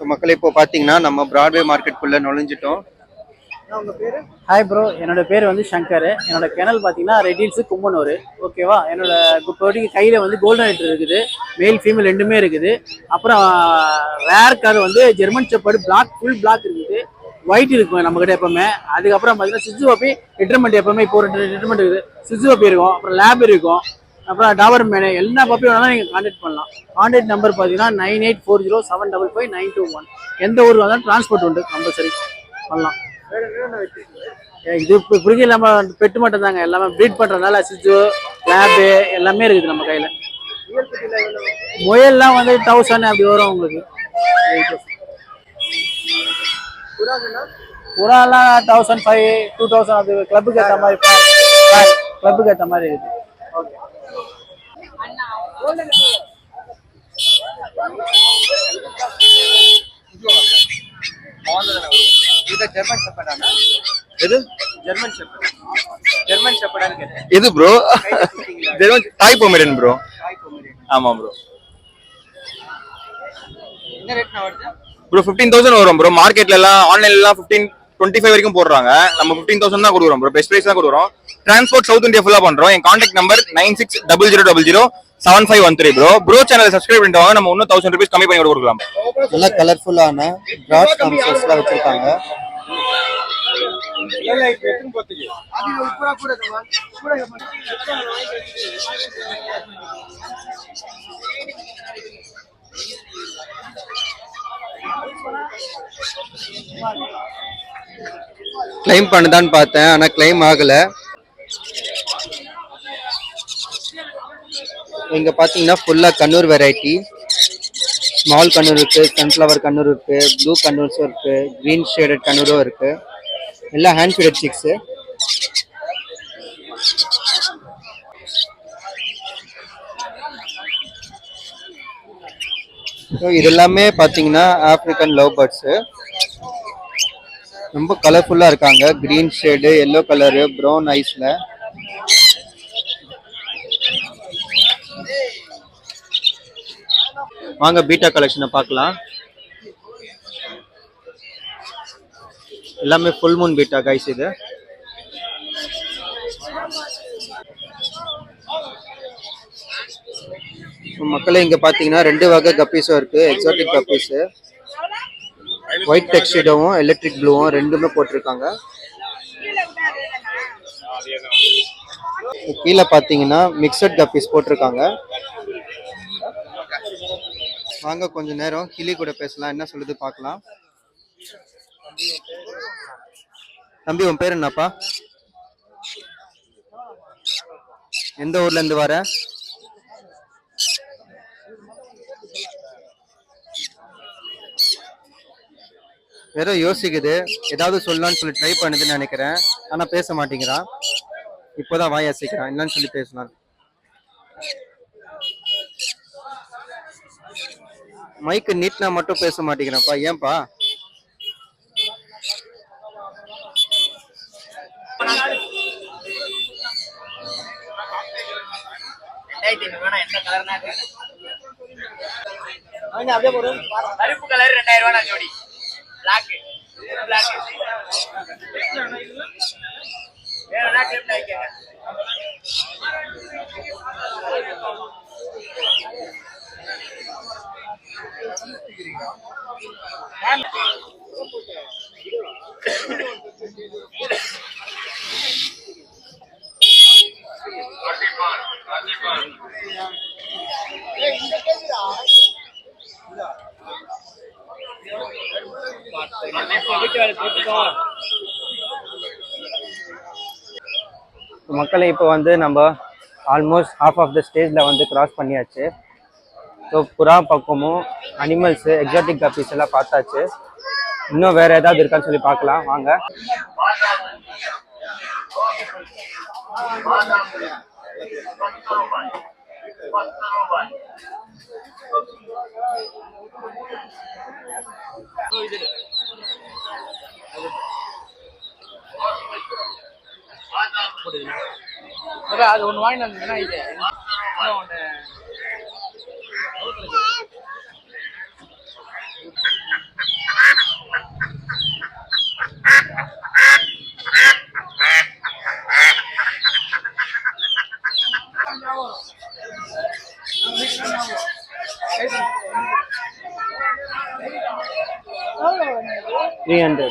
மக்கள் இப்போ பாத்தீங்கன்னா நம்ம பிராட்வே மார்க்கெட்டுக்குள்ள நுழைஞ்சிட்டோம். ஹாய் ப்ரோ, என்னோட பேர் வந்து சங்கர். என்னோட சேனல் பார்த்தீங்கன்னா ரெட் ஹில்ஸ் கும்பனூர். ஓகேவா, என்னோட இப்போதைக்கு கையில் வந்து கோல்டன் ரெட்ரீவர் இருக்குது, மேல் ஃபீமேல் ரெண்டுமே இருக்குது. அப்புறம் ரேர் கார் வந்து German shepherd black, full black இருக்குது, ஒயிட் இருக்கும் நம்மகிட்ட எப்பவுமே. அதுக்கப்புறம் பார்த்தீங்கன்னா சிசுவாப்பி ரிட்டர்மெண்ட் எப்பவுமே இப்போ ஒரு ரிட்டர்மெண்ட் இருக்குது, சிசுவாப்பி இருக்கும், அப்புறம் லேப் இருக்கும், அப்புறம் டவர் மேனு எல்லா பப்பி வேணாலும் நீங்கள் கான்டாக்ட் பண்ணலாம். கான்டாக்ட் நம்பர் பார்த்தீங்கன்னா 9840755921. எந்த ஊருக்கு வந்தாலும் டிரான்ஸ்போர்ட் உண்டு, கம்பல்சரி பண்ணலாம். இது இப்போதைக்கு நம்ம பெட்டு மட்டும் தாங்க, எல்லாமே ப்ரீட் பண்றதுனால சிஜு லேபு எல்லாமே இருக்குது நம்ம கையில. முயல்லாம் வந்து 1000 அப்படி வரும் உங்களுக்கு. புறாலாம் 1500 2000 அது கிளப்புக்கு ஏற்ற மாதிரி, கிளப்புக்கு ஏற்ற மாதிரி இருக்குது. இது ப்ரோ டாய் பொமேரியன் ப்ரோ. ஆமா ப்ரோ. என்ன ரேட்னா வருது ப்ரோ? 15000 வரும் ப்ரோ. மார்க்கெட்ல எல்லாம் ஆன்லைன்ல எல்லாம் 15-25 வரைக்கும் போடுறாங்க. நம்ம 15000 தான் கொடுக்குறோம் ப்ரோ. பெஸ்ட் பிரைஸ் தான் கொடுக்குறோம். டிரான்ஸ்போர்ட் சவுத் இந்தியா ஃபுல்லா பண்றோம். என் கான்டாக்ட் நம்பர் 9600007513 ப்ரோ. ப்ரோ சேனலை சப்ஸ்கிரைப் பண்ணிட்டு நம்ம இன்னும் 1000 ரூபீஸ் கம்மி பண்ணி கொடுக்கலாம். நல்லா கலர்ஃபுல்லான பிராட் காம்சஸ்லாம் வச்சிருக்காங்க. கிளைம் பண்ணுதான்னு பார்த்தேன், ஆனா கிளைம் ஆகல. இங்க பாத்தீங்கன்னா ஃபுல்லா கண்ணூர் வெரைட்டி. ஸ்மால் கண்ணூர் இருக்கு, சன்ஃப்ளவர் கண்ணூர் இருக்கு, ப்ளூ கண்ணூர்ஸும் இருக்கு, கிரீன் ஷேடட் கண்ணூரும் இருக்கு. எல்லாம் ஹேண்ட் ஃபீடட் சிக்ஸ். இது எல்லாமே பாத்தீங்கன்னா ஆப்பிரிக்கன் லவ் பேர்ட்ஸ். ரொம்ப கலர்ஃபுல்லா இருக்காங்க. Green shade, yellow colour, brown ஐஸ்ல. வாங்க பீட்டா கலெக்ஷனை பார்க்கலாம். எல்லாமே ஃபுல் மூன் பீட்டா கைஸ். இது மக்களே இங்க பாத்தீங்கன்னா 2 வகை கப்பீஸும் இருக்கு. எக்ஸாட்டிக் கப்பீஸ், ஒயிட் டெக்ஸ்டடும் எலக்ட்ரிக் ப்ளூவும் ரெண்டுமே போட்டிருக்காங்க. கீழே பாத்தீங்கன்னா மிக்சட் கப்பீஸ் போட்டிருக்காங்க. வாங்க கொஞ்ச நேரம் கிளி கூட பேசலாம், என்ன சொல்லுது பார்க்கலாம். தம்பி உன் பேர் என்னப்பா? எந்த ஊர்ல இருந்து வர? வெறும் யோசிக்குது, ஏதாவது சொல்லலாம்னு சொல்லி ட்ரை பண்ணுதுன்னு நினைக்கிறேன். ஆனா பேச மாட்டேங்கிறான். இப்போதான் வாய் அசைக்கிறான், என்னன்னு சொல்லி பேசலாம். மைக்கு நீட்னா மட்டும் பேச மாட்டேங்கிறான்ப்பா, ஏன்பா? கருப்பு கலர் 2000 ஜோடி. பிளாக் பிளாக் வேறனா கிளிப் டைக்கங்க. மக்களை இப்போ வந்து நம்ம ஆல்மோஸ்ட் ஹாஃப் ஆஃப் த ஸ்டேஜில் வந்து கிராஸ் பண்ணியாச்சு. ஸோ புறா பக்கமும் அனிமல்ஸு, எக்ஸாட்டிக் கப்பீஸ் எல்லாம் பார்த்தாச்சு. இன்னும் வேறு ஏதாவது இருக்கான்னு சொல்லி பார்க்கலாம் வாங்க. அது ஒன்று வாங்கிட்டு வந்தீங்கன்னா இது ஒன்று 300.